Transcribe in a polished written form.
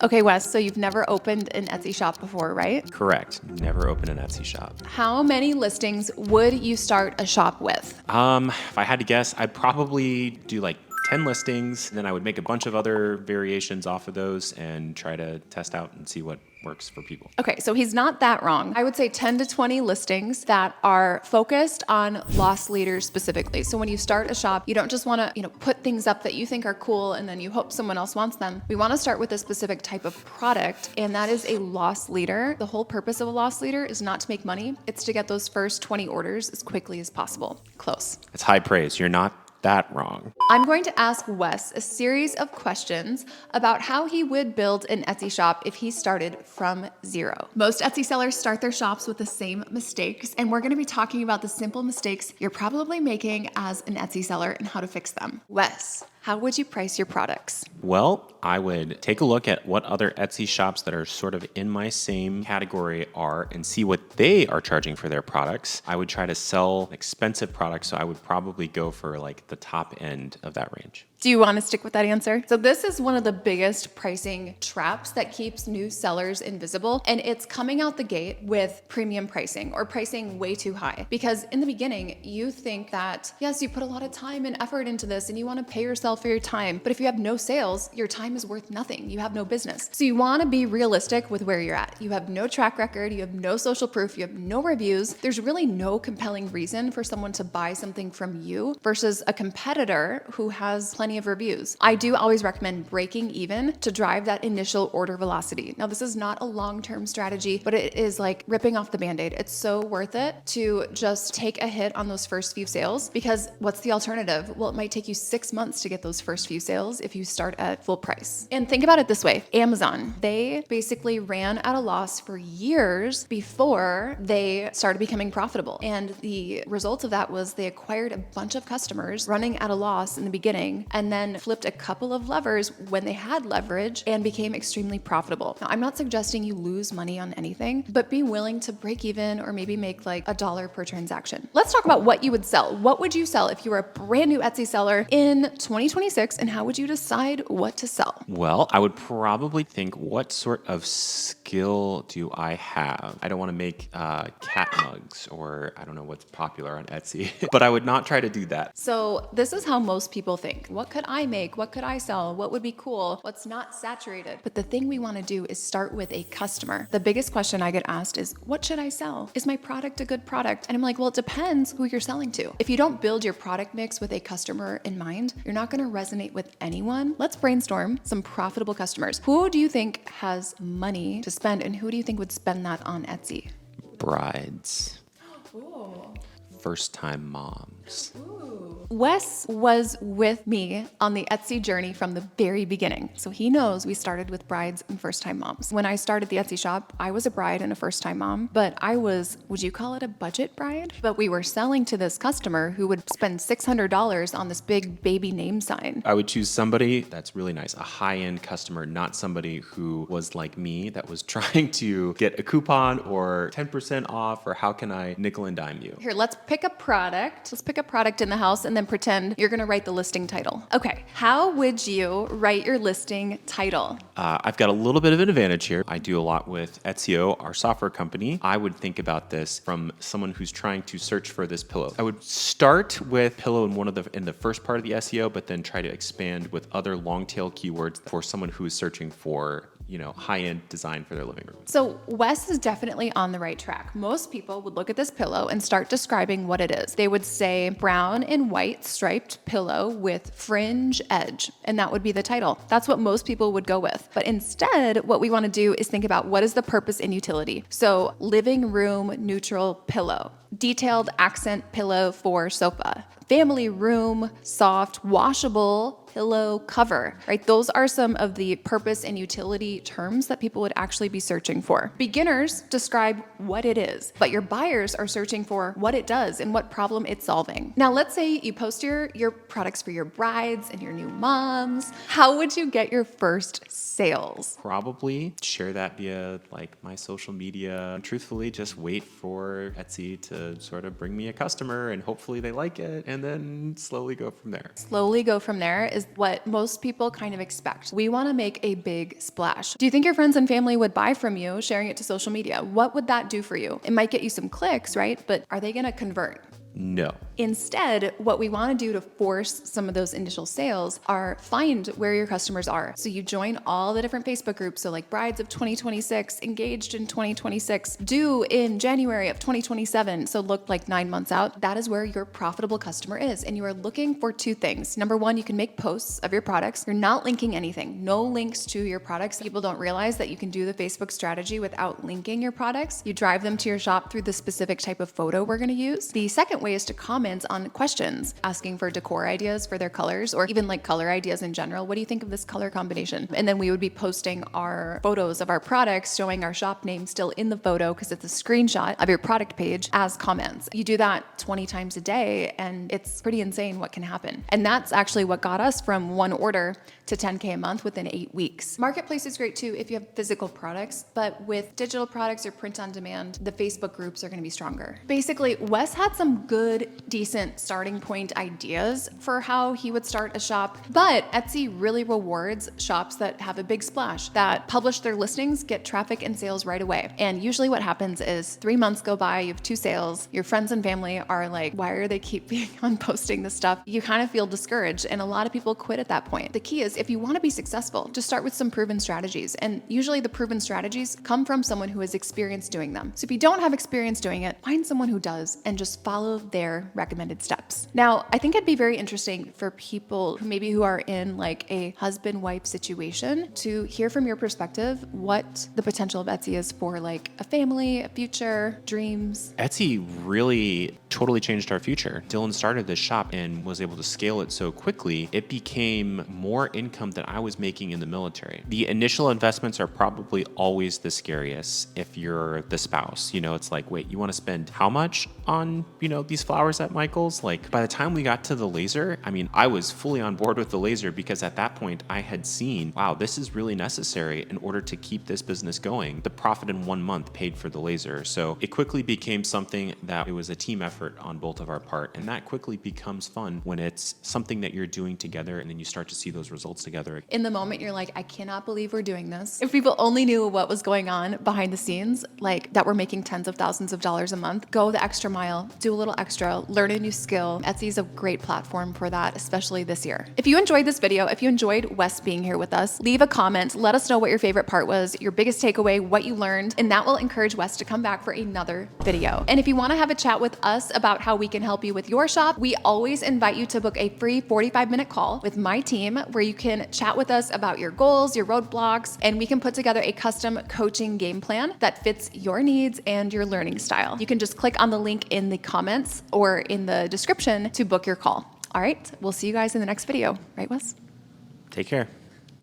Okay, Wes, so you've never opened an Etsy shop before, right? Correct. Never opened an Etsy shop. How many listings would you start a shop with? If I had to guess, I'd probably do like 10 listings, and then I would make a bunch of other variations off of those and try to test out and see what works for people. Okay, so he's not that wrong. I would say 10 to 20 listings that are focused on loss leaders specifically. So when you start a shop, you don't just want to, put things up that you think are cool and then you hope someone else wants them. We want to start with a specific type of product, and that is a loss leader. The whole purpose of a loss leader is not to make money. It's to get those first 20 orders as quickly as possible. Close. It's high praise. You're not that wrong. I'm going to ask Wes a series of questions about how he would build an Etsy shop if he started from zero. Most Etsy sellers start their shops with the same mistakes, and we're going to be talking about the simple mistakes you're probably making as an Etsy seller and how to fix them. Wes, how would you price your products? Well, I would take a look at what other Etsy shops that are sort of in my same category are and see what they are charging for their products. I would try to sell expensive products, so I would probably go for like the top end of that range. Do you want to stick with that answer? So this is one of the biggest pricing traps that keeps new sellers invisible, and it's coming out the gate with premium pricing or pricing way too high. Because in the beginning, you think that, yes, you put a lot of time and effort into this and you want to pay yourself for your time, but if you have no sales, your time is worth nothing. You have no business. So you want to be realistic with where you're at. You have no track record, you have no social proof, you have no reviews. There's really no compelling reason for someone to buy something from you versus a competitor who has plenty of reviews. I do always recommend breaking even to drive that initial order velocity. Now, this is not a long-term strategy, but it is like ripping off the Band-Aid. It's so worth it to just take a hit on those first few sales, because what's the alternative? Well, it might take you 6 months to get those first few sales if you start at full price. And think about it this way. Amazon, they basically ran at a loss for years before they started becoming profitable. And the result of that was they acquired a bunch of customers running at a loss in the beginning, and then flipped a couple of levers when they had leverage and became extremely profitable. Now, I'm not suggesting you lose money on anything, but be willing to break even or maybe make like $1 per transaction. Let's talk about what you would sell. What would you sell if you were a brand new Etsy seller in 2026, and how would you decide what to sell? Well, I would probably think, what sort of skill do I have? I don't want to make cat mugs, or I don't know what's popular on Etsy, but I would not try to do that. So this is how most people think. What could I make? What could I sell? What would be cool? What's not saturated? But the thing we want to do is start with a customer. The biggest question I get asked is, what should I sell? Is my product a good product? And I'm like, well, it depends who you're selling to. If you don't build your product mix with a customer in mind, you're not going to resonate with anyone. Let's brainstorm some profitable customers. Who do you think has money to spend, and who do you think would spend that on Etsy? Brides. Ooh. First-time moms. Wes was with me on the Etsy journey from the very beginning. So he knows we started with brides and first-time moms. When I started the Etsy shop, I was a bride and a first-time mom, but I was, would you call it a budget bride? But we were selling to this customer who would spend $600 on this big baby name sign. I would choose somebody that's really nice, a high-end customer, not somebody who was like me that was trying to get a coupon or 10% off, or how can I nickel and dime you? Here, let's pick a product. Let's pick a product in the house and then pretend you're gonna write the listing title. Okay, how would you write your listing title? I've got a little bit of an advantage here. I do a lot with Etsy, our software company. I would think about this from someone who's trying to search for this pillow. I would start with pillow in the first part of the SEO, but then try to expand with other long tail keywords for someone who is searching for high-end design for their living room. So Wes is definitely on the right track. Most people would look at this pillow and start describing what it is. They would say brown and white striped pillow with fringe edge, and that would be the title. That's what most people would go with. But instead, what we want to do is think about what is the purpose and utility. So living room neutral pillow, detailed accent pillow for sofa, family room soft washable pillow cover, right? Those are some of the purpose and utility terms that people would actually be searching for. Beginners describe what it is, but your buyers are searching for what it does and what problem it's solving. Now, let's say you post your products for your brides and your new moms. How would you get your first sales? Probably share that via like my social media. Truthfully, just wait for Etsy to sort of bring me a customer, and hopefully they like it and and then slowly go from there. Slowly go from there is what most people kind of expect. We want to make a big splash. Do you think your friends and family would buy from you sharing it to social media? What would that do for you? It might get you some clicks, right? But are they going to convert? No. Instead, what we want to do to force some of those initial sales are find where your customers are. So you join all the different Facebook groups. So like Brides of 2026, Engaged in 2026, Due in January of 2027. So look like 9 months out. That is where your profitable customer is. And you are looking for two things. Number one, you can make posts of your products. You're not linking anything. No links to your products. People don't realize that you can do the Facebook strategy without linking your products. You drive them to your shop through the specific type of photo we're going to use. The second way is to comment on questions, asking for decor ideas for their colors, or even like color ideas in general. What do you think of this color combination? And then we would be posting our photos of our products, showing our shop name still in the photo because it's a screenshot of your product page as comments. You do that 20 times a day and it's pretty insane what can happen. And that's actually what got us from 1 order to 10K a month within 8 weeks. Marketplace is great too if you have physical products, but with digital products or print on demand, the Facebook groups are going to be stronger. Basically, Wes had some good, decent starting point ideas for how he would start a shop, but Etsy really rewards shops that have a big splash, that publish their listings, get traffic and sales right away. And usually what happens is 3 months go by, you have 2 sales, your friends and family are like, why are they keeping on posting this stuff? You kind of feel discouraged, and a lot of people quit at that point. The key is if you want to be successful, just start with some proven strategies. And usually the proven strategies come from someone who has experience doing them. So if you don't have experience doing it, find someone who does and just follow their recommended steps. Now, I think it'd be very interesting for people who are in like a husband-wife situation to hear from your perspective what the potential of Etsy is for like a family, a future, dreams. Etsy really totally changed our future. Dylan started this shop and was able to scale it so quickly, it became more income than I was making in the military. The initial investments are probably always the scariest if you're the spouse. It's like, wait, you want to spend how much on, these flowers at Michael's? Like, by the time we got to the laser, I was fully on board with the laser because at that point I had seen, wow, this is really necessary in order to keep this business going. The profit in 1 month paid for the laser. So it quickly became something that it was a team effort on both of our part. And that quickly becomes fun when it's something that you're doing together and then you start to see those results together. In the moment, you're like, I cannot believe we're doing this. If people only knew what was going on behind the scenes, like that we're making tens of thousands of dollars a month, go the extra mile, do a little extra, learn a new skill. Etsy is a great platform for that, especially this year. If you enjoyed this video, if you enjoyed Wes being here with us, leave a comment. Let us know what your favorite part was, your biggest takeaway, what you learned, and that will encourage Wes to come back for another video. And if you want to have a chat with us about how we can help you with your shop, we always invite you to book a free 45-minute call with my team where you can chat with us about your goals, your roadblocks, and we can put together a custom coaching game plan that fits your needs and your learning style. You can just click on the link in the comments or in the description to book your call. All right, we'll see you guys in the next video. Right, Wes? Take care.